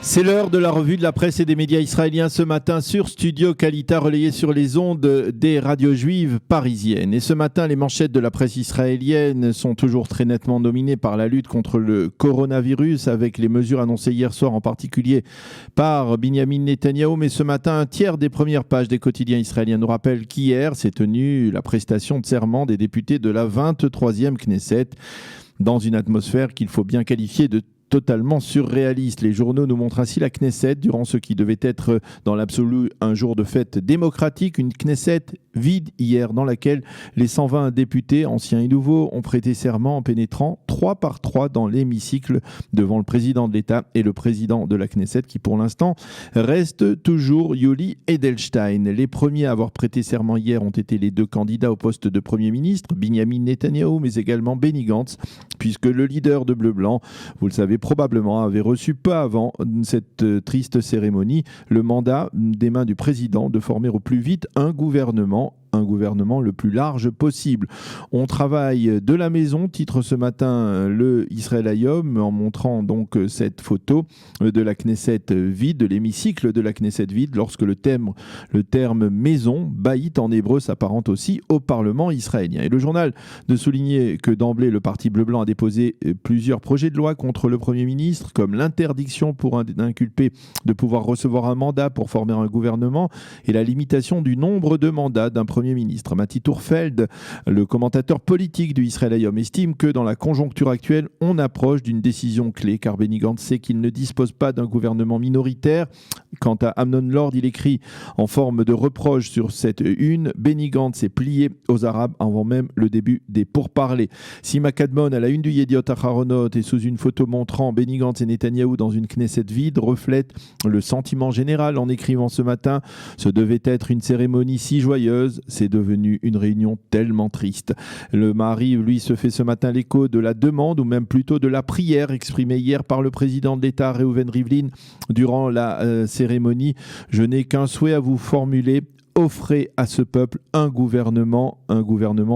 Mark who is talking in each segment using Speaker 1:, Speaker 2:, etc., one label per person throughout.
Speaker 1: C'est l'heure de la revue de la presse et des médias israéliens ce matin sur Studio Kalita, relayé sur les ondes des radios juives parisiennes. Et ce matin, les manchettes de la presse israélienne sont toujours très nettement dominées par la lutte contre le coronavirus, avec les mesures annoncées hier soir en particulier par Binyamin Netanyahou. Mais ce matin, un tiers des premières pages des quotidiens israéliens nous rappellent qu'hier s'est tenue la prestation de serment des députés de la 23e Knesset, dans une atmosphère qu'il faut bien qualifier de totalement surréaliste. Les journaux nous montrent ainsi la Knesset durant ce qui devait être dans l'absolu un jour de fête démocratique, une Knesset vide hier dans laquelle les 120 députés, anciens et nouveaux, ont prêté serment en pénétrant 3 par 3 dans l'hémicycle devant le président de l'État et le président de la Knesset qui pour l'instant reste toujours Yuli Edelstein. Les premiers à avoir prêté serment hier ont été les deux candidats au poste de Premier ministre, Binyamin Netanyahou mais également Benny Gantz, puisque le leader de Bleu-Blanc, vous le savez probablement, avait reçu peu avant cette triste cérémonie le mandat des mains du président de former au plus vite un gouvernement le plus large possible. On travaille de la maison, titre ce matin le Israël Hayom, en montrant donc cette photo de la Knesset vide, de l'hémicycle de la Knesset vide, lorsque le terme maison, baït en hébreu, s'apparente aussi au Parlement israélien. Et le journal de souligner que d'emblée le parti bleu-blanc a déposé plusieurs projets de loi contre le Premier ministre, comme l'interdiction pour un inculpé de pouvoir recevoir un mandat pour former un gouvernement et la limitation du nombre de mandats d'un Premier ministre. Mati Tourfeld, le commentateur politique du Israël Hayom, estime que dans la conjoncture actuelle, on approche d'une décision clé, car Benny Gantz sait qu'il ne dispose pas d'un gouvernement minoritaire. Quant à Amnon Lord, il écrit en forme de reproche sur cette une: Benny Gantz s'est plié aux Arabes avant même le début des pourparlers. Sima Kadmon, à la une du Yediot Aharonot et sous une photo montrant Benny Gantz et Netanyahou dans une Knesset vide, reflète le sentiment général en écrivant ce matin: ce devait être une cérémonie si joyeuse, c'est devenu une réunion tellement triste. Le Maariv, lui, se fait ce matin l'écho de la demande, ou même plutôt de la prière exprimée hier par le président de l'État, Reuven Rivlin, durant la cérémonie. Je n'ai qu'un souhait à vous formuler: offrez à ce peuple un gouvernement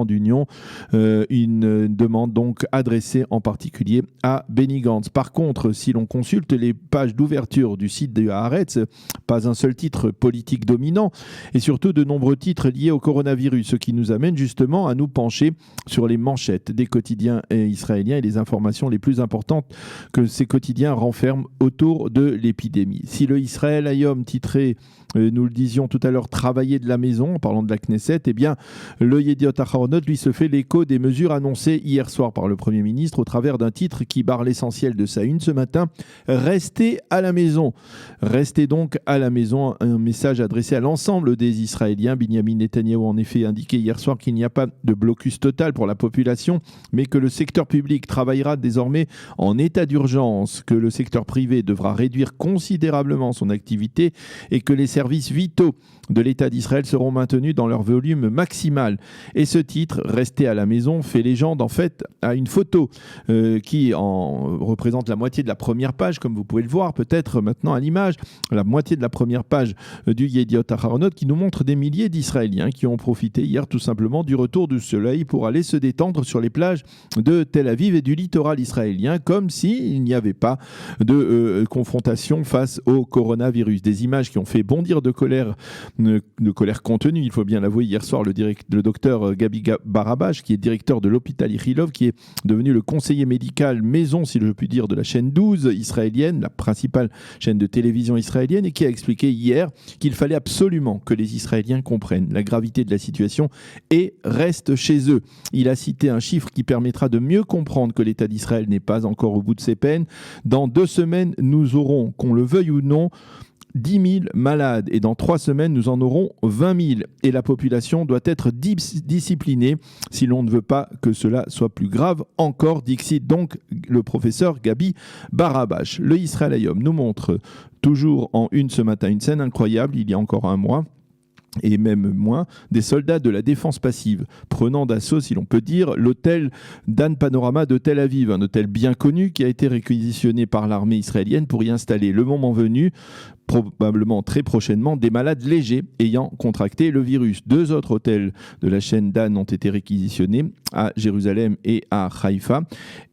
Speaker 1: d'union. Une demande donc adressée en particulier à Benny Gantz. Par contre, si l'on consulte les pages d'ouverture du site de Haaretz, pas un seul titre politique dominant et surtout de nombreux titres liés au coronavirus, ce qui nous amène justement à nous pencher sur les manchettes des quotidiens israéliens et les informations les plus importantes que ces quotidiens renferment autour de l'épidémie. Si le Israël Hayom titrait, nous le disions tout à l'heure, travailler de la maison, en parlant de la Knesset, eh bien, le Yediot Aharonot, lui, se fait l'écho des mesures annoncées hier soir par le Premier ministre au travers d'un titre qui barre l'essentiel de sa une ce matin: restez à la maison. Restez donc à la maison, un message adressé à l'ensemble des Israéliens. Binyamin Netanyahou en effet indiqué hier soir qu'il n'y a pas de blocus total pour la population, mais que le secteur public travaillera désormais en état d'urgence, que le secteur privé devra réduire considérablement son activité et que les services vitaux de l'État d'Israël seront maintenus dans leur volume maximal. Et ce titre, rester à la maison, fait légende en fait à une photo qui représente la moitié de la première page, comme vous pouvez le voir peut-être maintenant à l'image, la moitié de la première page du Yediot Aharonot, qui nous montre des milliers d'Israéliens qui ont profité hier tout simplement du retour du soleil pour aller se détendre sur les plages de Tel Aviv et du littoral israélien, comme s'il n'y avait pas de confrontation face au coronavirus. Des images qui ont fait bondir de colère contenue, il faut bien l'avouer, hier soir, le docteur Gabi Barabash, qui est directeur de l'hôpital Ichilov, qui est devenu le conseiller médical maison, si je puis dire, de la chaîne 12 israélienne, la principale chaîne de télévision israélienne, et qui a expliqué hier qu'il fallait absolument que les Israéliens comprennent la gravité de la situation et restent chez eux. Il a cité un chiffre qui permettra de mieux comprendre que l'État d'Israël n'est pas encore au bout de ses peines. Dans 2 semaines, nous aurons, qu'on le veuille ou non, 10 000 malades, et dans 3 semaines, nous en aurons 20 000. Et la population doit être disciplinée si l'on ne veut pas que cela soit plus grave encore, dixit donc le professeur Gabi Barabash. Le Israël Hayom nous montre toujours en une ce matin une scène incroyable, il y a encore un mois, et même moins, des soldats de la défense passive prenant d'assaut, si l'on peut dire, l'hôtel Dan Panorama de Tel Aviv, un hôtel bien connu qui a été réquisitionné par l'armée israélienne pour y installer, le moment venu, probablement très prochainement des malades légers ayant contracté le virus. 2 autres hôtels de la chaîne Dan ont été réquisitionnés à Jérusalem et à Haïfa,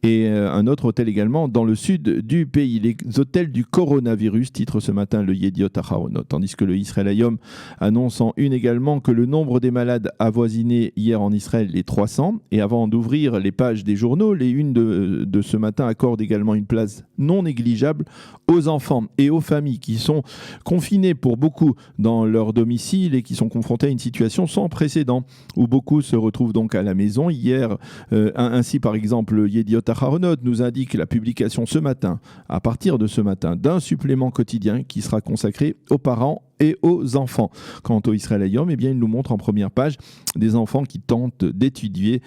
Speaker 1: et un autre hôtel également dans le sud du pays. Les hôtels du coronavirus, titre ce matin le Yediot Aharonot, tandis que le Israël Hayom annonce en une également que le nombre des malades avoisinait hier en Israël les 300. Et avant d'ouvrir les pages des journaux, les unes de ce matin accordent également une place non négligeable aux enfants et aux familles qui sont confinés pour beaucoup dans leur domicile et qui sont confrontés à une situation sans précédent où beaucoup se retrouvent donc à la maison. Hier, ainsi par exemple, Yediot Aharonot nous indique la publication ce matin, à partir de ce matin, d'un supplément quotidien qui sera consacré aux parents et aux enfants. Quant au Israël Hayom, eh bien, il nous montre en première page des enfants qui tentent d'étudier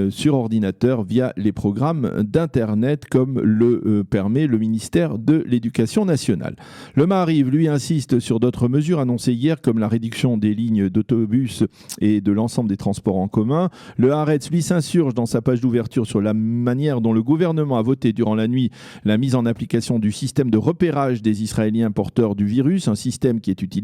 Speaker 1: sur ordinateur via les programmes d'Internet comme le permet le ministère de l'Éducation nationale. Le Maariv, lui, insiste sur d'autres mesures annoncées hier comme la réduction des lignes d'autobus et de l'ensemble des transports en commun. Le Haaretz, lui, s'insurge dans sa page d'ouverture sur la manière dont le gouvernement a voté durant la nuit la mise en application du système de repérage des Israéliens porteurs du virus, un système qui est utilisé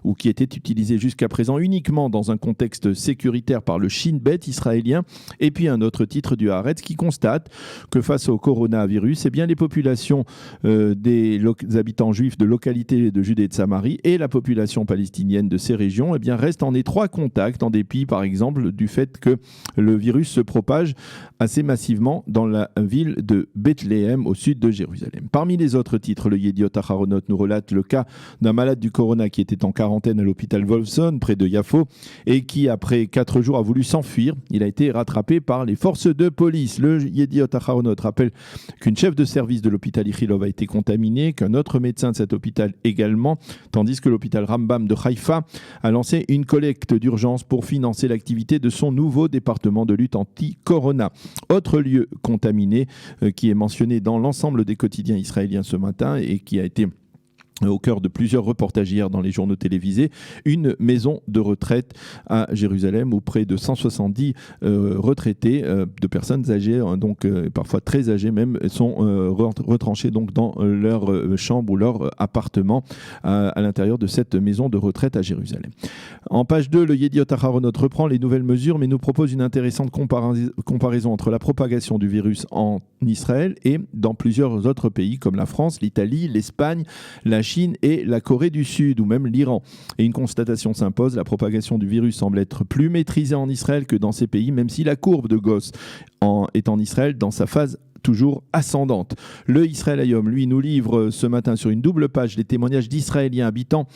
Speaker 1: ou qui était utilisé jusqu'à présent uniquement dans un contexte sécuritaire par le Shin Bet israélien. Et puis un autre titre du Haaretz qui constate que face au coronavirus, eh bien, les populations des habitants juifs de localités de Judée et de Samarie et la population palestinienne de ces régions, eh bien, restent en étroit contact, en dépit par exemple du fait que le virus se propage assez massivement dans la ville de Bethléem au sud de Jérusalem. Parmi les autres titres, le Yediot Aharonot nous relate le cas d'un malade du corona qui était en quarantaine à l'hôpital Wolfson près de Yafo et qui après 4 jours a voulu s'enfuir. Il a été rattrapé par les forces de police. Le Yediot Aharonot rappelle qu'une chef de service de l'hôpital Ichilov a été contaminée, qu'un autre médecin de cet hôpital également, tandis que l'hôpital Rambam de Haïfa a lancé une collecte d'urgence pour financer l'activité de son nouveau département de lutte anti-corona. Autre lieu contaminé qui est mentionné dans l'ensemble des quotidiens israéliens ce matin et qui a été au cœur de plusieurs reportages hier dans les journaux télévisés, une maison de retraite à Jérusalem où près de 170 retraités de personnes âgées, donc parfois très âgées même, sont retranchés donc dans leur chambre ou leur appartement à l'intérieur de cette maison de retraite à Jérusalem. En page 2, le Yediot Aharonot reprend les nouvelles mesures mais nous propose une intéressante comparaison entre la propagation du virus en Israël et dans plusieurs autres pays comme la France, l'Italie, l'Espagne, la Chine et la Corée du Sud ou même l'Iran. Et une constatation s'impose, la propagation du virus semble être plus maîtrisée en Israël que dans ces pays, même si la courbe de Gauss est en Israël dans sa phase toujours ascendante. Le Israël Hayom, lui, nous livre ce matin sur une double page les témoignages d'Israéliens habitant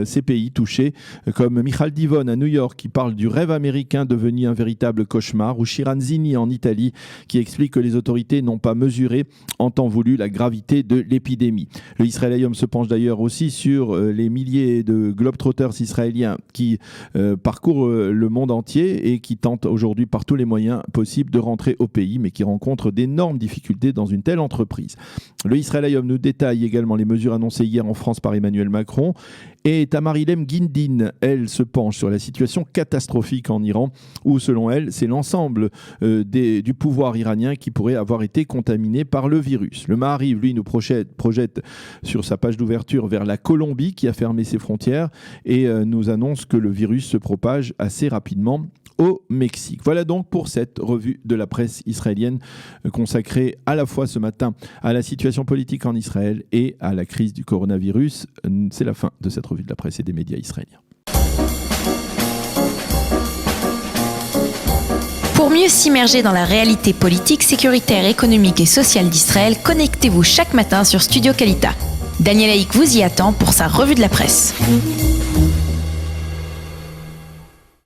Speaker 1: ces pays touchés, comme Michal Divon à New York qui parle du rêve américain devenu un véritable cauchemar, ou Shiran Zini en Italie qui explique que les autorités n'ont pas mesuré en temps voulu la gravité de l'épidémie. Le Israël Hayom se penche d'ailleurs aussi sur les milliers de globetrotters israéliens qui parcourent le monde entier et qui tentent aujourd'hui par tous les moyens possibles de rentrer au pays, mais qui rencontrent d'énormes difficultés dans une telle entreprise. Le Israël Hayom nous détaille également les mesures annoncées hier en France par Emmanuel Macron. Et Tamarilem Guindin, elle, se penche sur la situation catastrophique en Iran, où selon elle, c'est l'ensemble du pouvoir iranien qui pourrait avoir été contaminé par le virus. Le Maariv, lui, nous projette sur sa page d'ouverture vers la Colombie qui a fermé ses frontières et nous annonce que le virus se propage assez rapidement au Mexique. Voilà donc pour cette revue de la presse israélienne consacrée à la fois ce matin à la situation politique en Israël et à la crise du coronavirus. C'est la fin de cette revue de la presse et des médias israéliens.
Speaker 2: Pour mieux s'immerger dans la réalité politique, sécuritaire, économique et sociale d'Israël, connectez-vous chaque matin sur Studio Kalita. Daniel Haïk vous y attend pour sa revue de la presse.